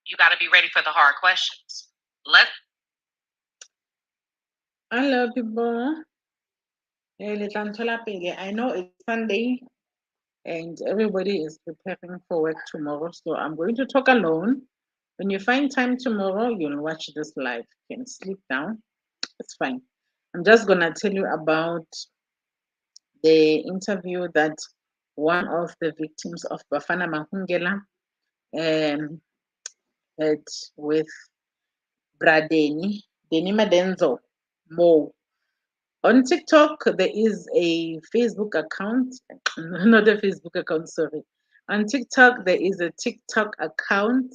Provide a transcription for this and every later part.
You got to be ready for the hard questions. Hello, people. I know it's Sunday and everybody is preparing for work tomorrow, so I'm going to talk alone. When you find time tomorrow, you'll watch this live. You can sleep down. It's fine. I'm just going to tell you about the interview that one of the victims of Bafana Mahungela had with Bradeni, Deni Madenzo Mo. On TikTok, there is a Facebook account, not a Facebook account, sorry. On TikTok, there is a TikTok account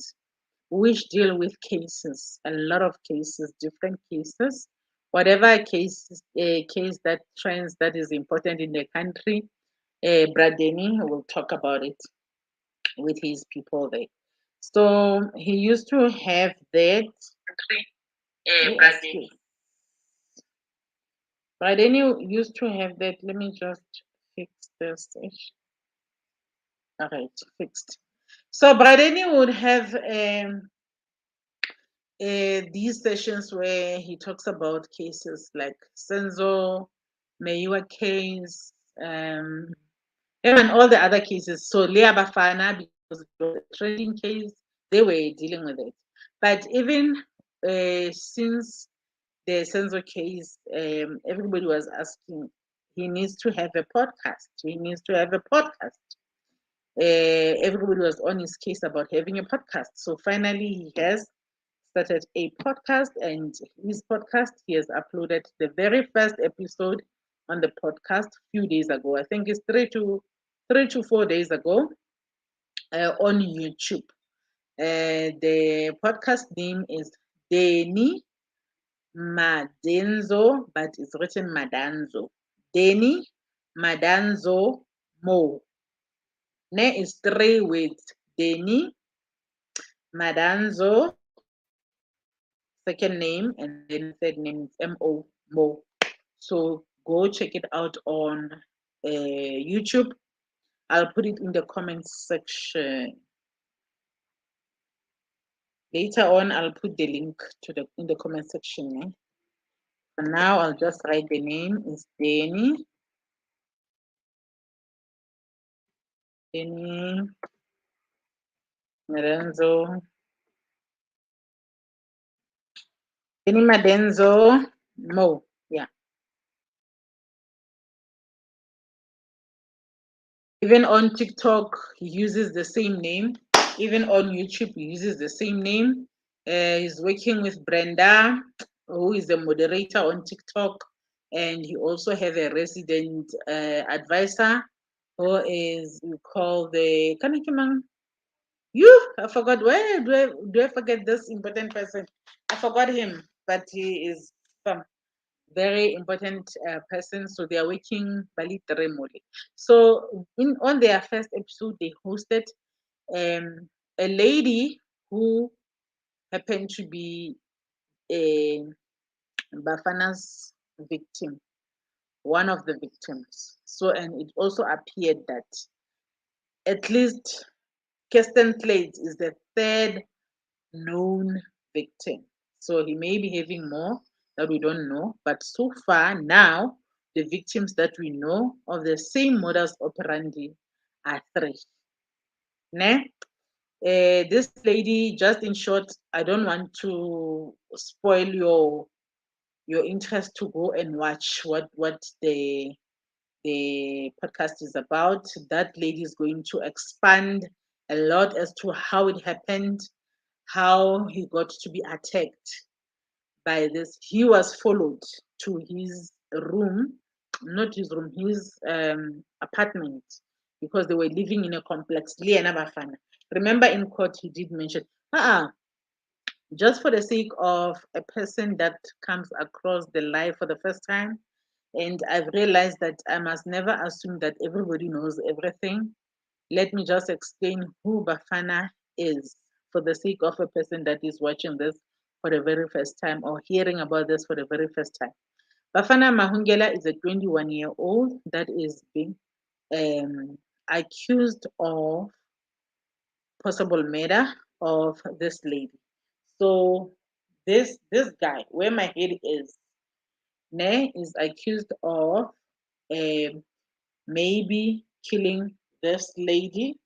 which deal with cases, a lot of cases, different cases. Whatever case that trends that is important in the country, Bradeni will talk about it with his people there. So he used to have that. Bradeni used to have that. Let me just fix this. All right, fixed. So Bradeni would have these sessions where he talks about cases like Senzo, Meiwa case, and all the other cases. So Lea Bafana, because it was a trading case, they were dealing with it. But even since the Senzo case, everybody was asking, he needs to have a podcast. He needs to have a podcast. Everybody was on his case about having a podcast. So finally, he has started a podcast, and his podcast, he has uploaded the very first episode on the podcast a few days ago. I think it's 3 to 4 days ago on YouTube. The podcast name is Deni Madenzo, but it's written Madanzo. Deni Madanzo Mo. Ne is 3 words. Deni Madanzo, second name, and then third name is M-O, Mo. So go check it out on YouTube. I'll put it in the comments section. Later on, I'll put the link to in the comment section. For now, I'll just write the name is Deni Madenzo. Deni Madenzo Mo. Yeah. Even on TikTok, he uses the same name. Even on YouTube, he uses the same name. He's working with Brenda, who is a moderator on TikTok, and he also has a resident advisor, who is we call the Kanakimang. I forgot. Where do I forget this important person? I forgot him, but he is some very important person. So they are working Bali Remoli. So on their first episode, they hosted a lady who happened to be a Bafana's victim, one of the victims. So, and it also appeared that at least Kirsten Slade is the third known victim. So he may be having more that we don't know, but so far now, the victims that we know of the same modus operandi are 3. Ne? This lady, just in short, I don't want to spoil your interest to go and watch what the podcast is about. That lady is going to expand a lot as to how it happened, how he got to be attacked by this. He was followed to his room, not his room, his apartment, because they were living in a complex. Remember in court, he did mention, just for the sake of a person that comes across the life for the first time, and I've realized that I must never assume that everybody knows everything. Let me just explain who Bafana is for the sake of a person that is watching this for the very first time or hearing about this for the very first time. Bafana Mahungela is a 21-year-old that is being accused of possible murder of this lady. So this guy, where my head is, Ne is accused of um, maybe killing this lady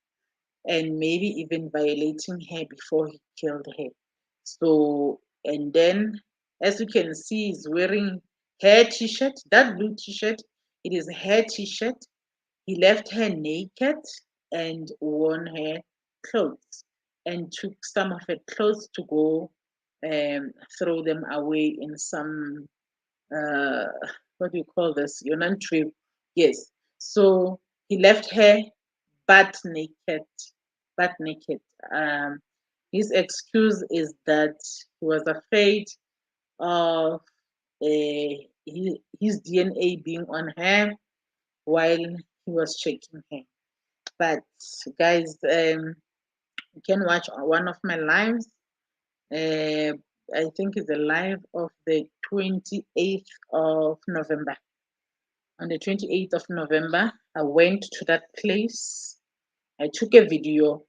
and maybe even violating her before he killed her. So, and then as you can see, he's wearing her t-shirt, that blue t-shirt. It is her t-shirt. He left her naked and worn her clothes and took some of her clothes to go throw them away in some uh, what do you call this? Yunnan trip. Yes. So he left her butt naked. Butt naked. Um, his excuse is that he was afraid of his DNA being on her while he was checking her. But guys, you can watch one of my lives. Uh, I think it's the live of the 28th of November. On the 28th of November, I went to that place. I took a video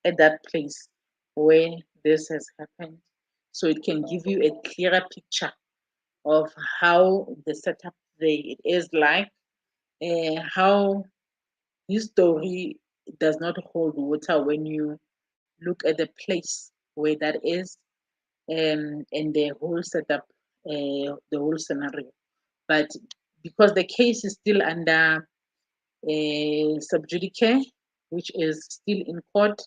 at that place where this has happened. So it can give you a clearer picture of how the setup there it is like, how this story does not hold water when you look at the place where that is, and the whole setup, the whole scenario. But because the case is still under sub judice, which is still in court.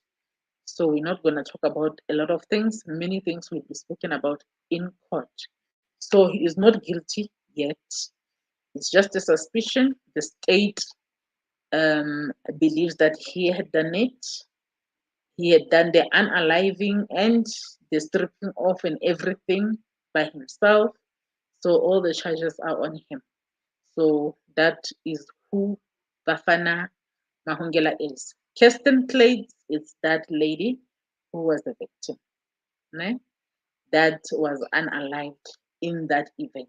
So we're not going to talk about a lot of things. Many things will be spoken about in court. So he is not guilty yet. It's just a suspicion. The state believes that he had done it. He had done the unaliving and the stripping off and everything by himself. So all the charges are on him. So that is who Bafana Mahungela is. Kirsten Clades is that lady who was the victim, né? That was unalived in that event.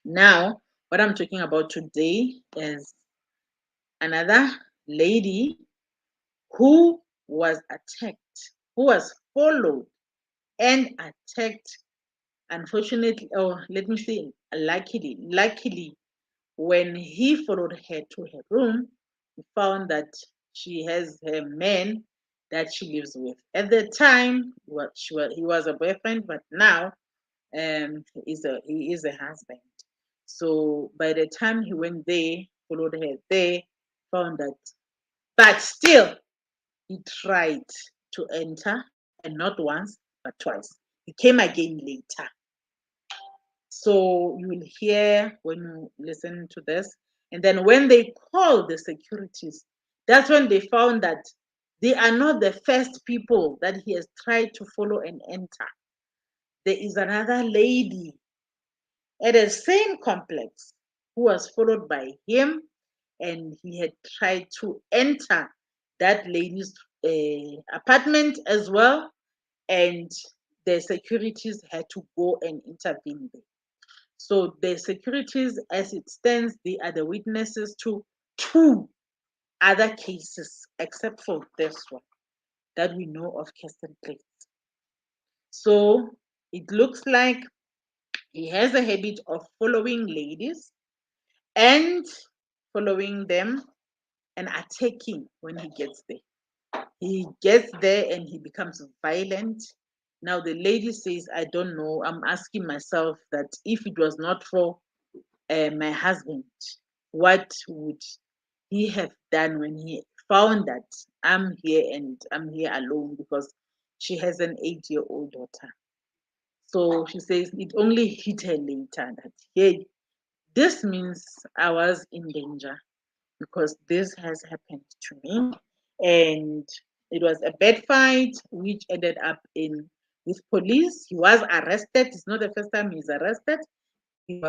Now, what I'm talking about today is another lady who was attacked, who was followed and attacked. Unfortunately, or let me say, luckily, when he followed her to her room, he found that she has her man that she lives with. At the time, he was a boyfriend, but now he is a husband. So by the time he went there, followed her there, found that, but still he tried to enter, and not once but twice. He came again later. So you will hear when you listen to this. And then when they called the securities, that's when they found that they are not the first people that he has tried to follow and enter. There is another lady at the same complex who was followed by him, and he had tried to enter that lady's apartment as well, and the securities had to go and intervene there. So the securities, as it stands, they are the witnesses to two other cases, except for this one that we know of Kirsten Place. So it looks like he has a habit of following ladies and following them and attacking when he gets there. He gets there and he becomes violent. Now the lady says, I don't know. I'm asking myself that if it was not for my husband, what would he have done when he found that I'm here and I'm here alone because she has an 8-year-old daughter. So she says it only hit her later that, hey, this means I was in danger because this has happened to me. And it was a bad fight which ended up in with police. He was arrested. It's not the first time he's arrested. He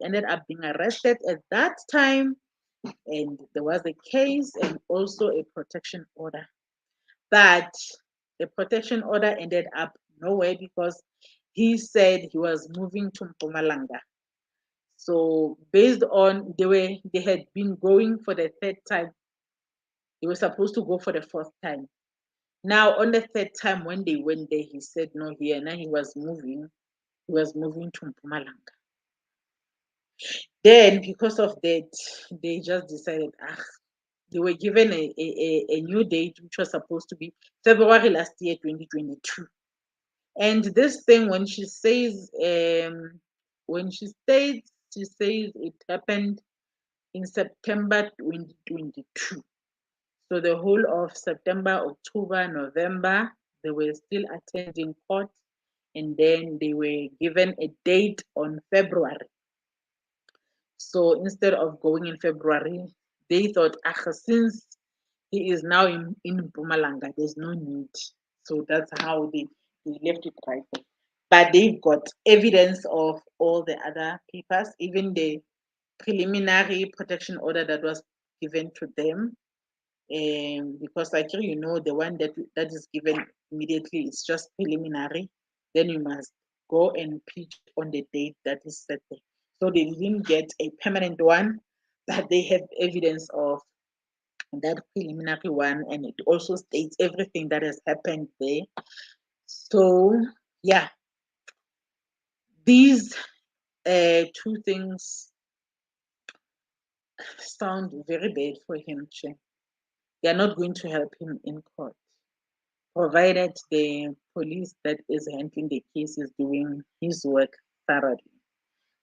ended up being arrested at that time, and there was a case and also a protection order. But the protection order ended up nowhere because he said he was moving to Mpumalanga. So based on the way they had been going for the third time, he was supposed to go for the fourth time. Now, on the third time when they went there, he said no here. Now he was moving. He was moving to Mpumalanga. Then, because of that, they just decided, they were given a new date, which was supposed to be February last year, 2022. And this thing, when she states, she says it happened in September 2022. So the whole of September, October, November, they were still attending court, and then they were given a date on February. So instead of going in February, they thought, since he is now in Pumalanga, there's no need. So that's how they left it right there. But they've got evidence of all the other papers, even the preliminary protection order that was given to them. Because like the one that is given immediately is just preliminary. Then you must go and pitch on the date that is set there. So they didn't get a permanent one, but they have evidence of that preliminary one, and it also states everything that has happened there. So yeah, these two things sound very bad for him. They are not going to help him in court, provided the police that is handling the case is doing his work thoroughly.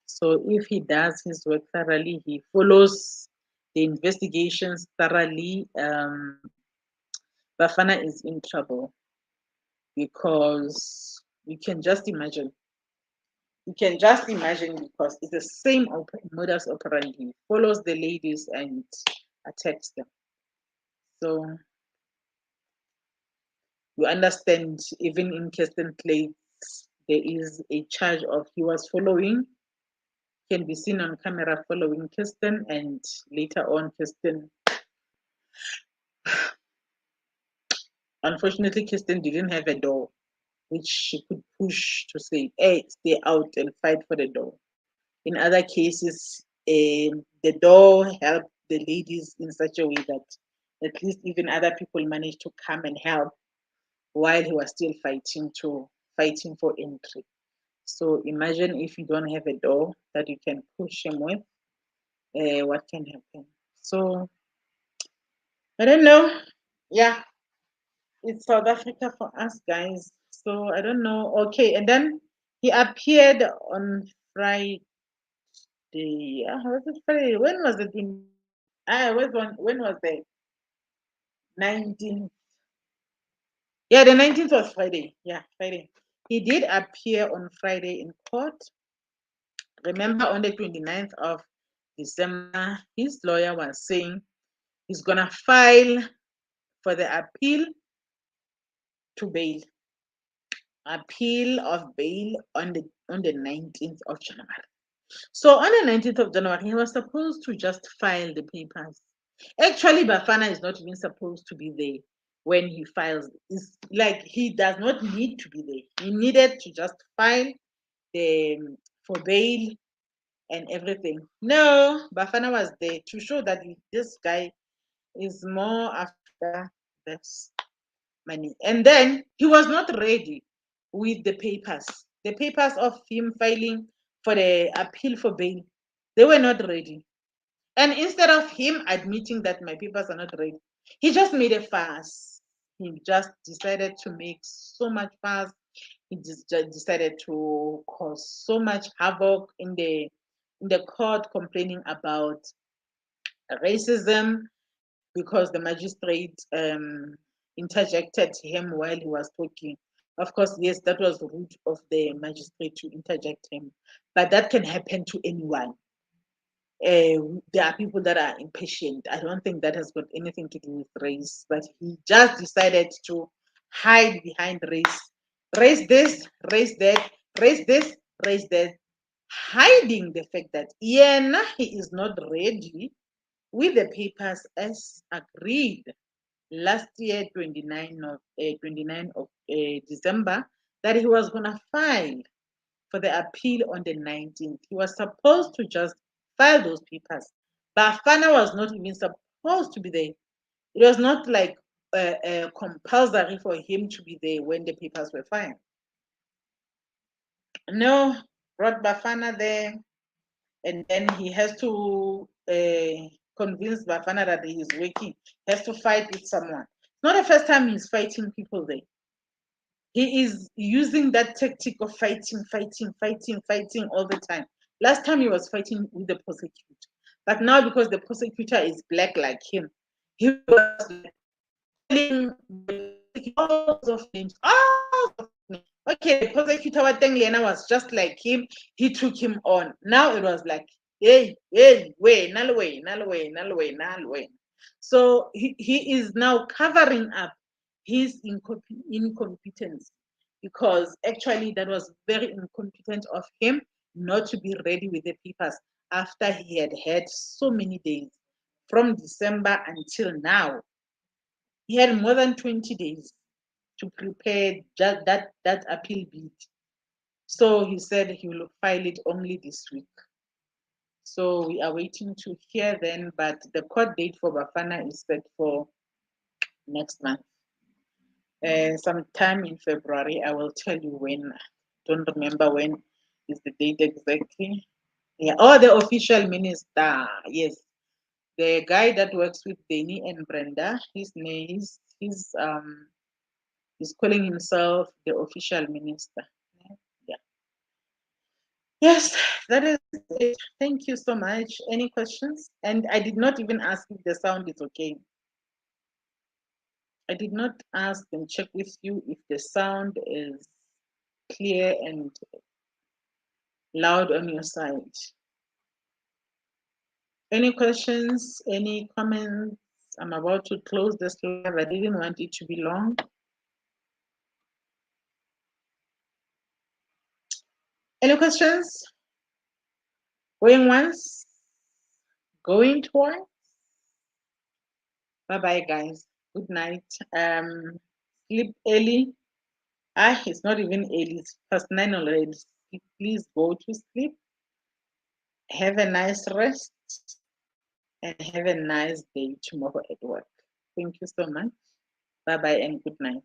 So if he does his work thoroughly, he follows the investigations thoroughly, Bafana is in trouble, because you can just imagine. You can just imagine, because it's the same modus operandi. He follows the ladies and attacks them. So you understand, even in Kirsten Clay, there is a charge of he was following, can be seen on camera following Kirsten, and later on, Kirsten, unfortunately, Kirsten didn't have a door which she could push to say, hey, stay out and fight for the door. In other cases, the door helped the ladies in such a way that at least even other people managed to come and help while he was still fighting for entry. So imagine if you don't have a door that you can push him with, what can happen? So I don't know. Yeah, it's South Africa for us guys. So I don't know. Okay, and then he appeared on Friday. Was it Friday? When was it? When was the 19th? Yeah, the 19th was Friday. Yeah, Friday. He did appear on Friday in court. Remember, on the 29th of December, his lawyer was saying he's gonna file for the appeal to bail. Appeal of bail on the 19th of January. So on the 19th of January, he was supposed to just file the papers. Actually, Bafana is not even supposed to be there when he files. It's like he does not need to be there. He needed to just file the for bail and everything. No, Bafana was there to show that this guy is more after this money. And then he was not ready with the papers. The papers of him filing for the appeal for bail, they were not ready. And instead of him admitting that my papers are not ready, he just made a fuss. He just decided to make so much fuss. He just decided to cause so much havoc in the court, complaining about racism, because the magistrate interjected him while he was talking. Of course, yes, that was rude of the magistrate to interject him, but that can happen to anyone. There are people that are impatient. I don't think that has got anything to do with race, but he just decided to hide behind race. Raise this, raise that, raise this, raise that, hiding the fact that yeah, he is not ready with the papers as agreed last year, 29 of December, that he was going to file for the appeal on the 19th. He was supposed to just file those papers. Bafana was not even supposed to be there. It was not like compulsory for him to be there when the papers were filed. No, brought Bafana there, and then he has to convince Bafana that he is working. He has to fight with someone. It's not the first time he's fighting people there. He is using that tactic of fighting all the time. Last time he was fighting with the prosecutor, but now because the prosecutor is black like him, he was like telling all of names, all of names. Okay, the prosecutor was just like him. He took him on. Now it was like, hey, way, null way. So he is now covering up his incompetence, because actually that was very incompetent of him not to be ready with the papers after he had so many days from December until now. He had more than 20 days to prepare that appeal bid. So he said he will file it only this week. So we are waiting to hear then, but the court date for Bafana is set for next month. Sometime in February, I will tell you when. Don't remember when is the date exactly. Yeah, oh, the official minister. Yes, the guy that works with Danny and Brenda. His name he's calling himself the official minister. Yeah. Yes, that is it. Thank you so much. Any questions? And I did not even ask if the sound is okay. I did not ask and check with you if the sound is clear and loud on your side. Any questions? Any comments? I'm about to close this live. I didn't want it to be long. Any questions? Going once? Going twice? Bye-bye, guys. Good night. Sleep early. It's not even early. It's past 9 already. Please go to sleep. Have a nice rest. And have a nice day tomorrow at work. Thank you so much. Bye-bye and good night.